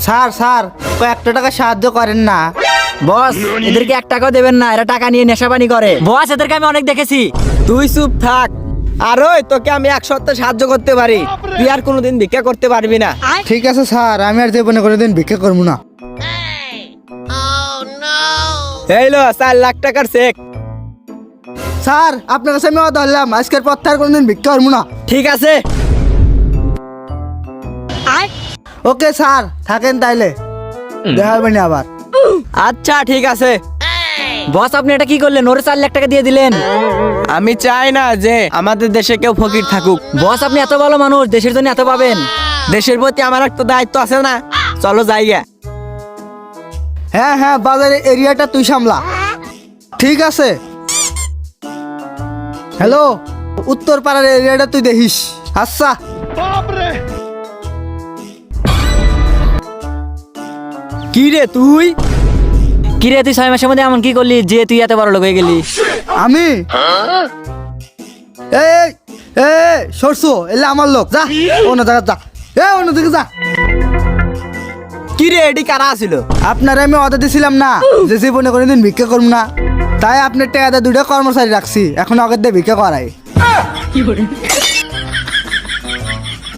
Sir sir কয়েকটা টাকা সাহায্য করেন না। বস এদেরকে 1 টাকাও দেবেন না, এরা টাকা নিয়ে নেশাবানি করে। বস এদেরকে আমি অনেক দেখেছি। তুই চুপ থাক। আর ওই তোকে আমি 1 সপ্তাহ সাহায্য করতে পারি, তুই আর কোনোদিন ভিক্ষা করতে পারবি না। ঠিক আছে স্যার, আমি আর জীবনে কোনোদিন ভিক্ষা করবো না। এই লো 4 লাখ টাকার চেক। স্যার আপনার কাছে আমি কথা ধরলাম, আজকের পর থেকে আর কোনোদিন ভিক্ষা করবো না। ঠিক আছে। ওকে স্যার, থাকেন তাইলে, দেখা হবে না আবার। আচ্ছা ঠিক আছে। বস আপনি এটা কি করলেন? ওরে 4 লাখ টাকা দিয়ে দিলেন। আমি চাই না যে আমাদের দেশে কেউ ফকির থাকুক। বস আপনি এত ভালো মানুষ, দেশের জন্য এত পাবেন। দেশের প্রতি আমার একটা দায়িত্ব আছে না? চলো জায়গা। হ্যাঁ হ্যাঁ, বাজারের এরিয়াটা তুই সামলা। ঠিক আছে। হ্যালো, উত্তর পাড়ার এরিয়াটা তুই দেখিস। আচ্ছা। কি রে তুই? কি রে তুই 6 মাসের মধ্যে এমন কি করলি যে তুই এত বড় লোক হয়ে গেলি? আমি এই এই সরষো এলে আমার লোক, যা অন্য জায়গা যা, অন্য দিকে যা। কি রে এটি কারা ছিল? আপনারা আমি অর্ডার দিছিলাম না যে জীবনে কোনোদিন ভিক্ষা করবো না, তাই আপনার টাকা 2টা কর্মচারী রাখছি, এখন আগের দিয়ে ভিক্ষা করাই।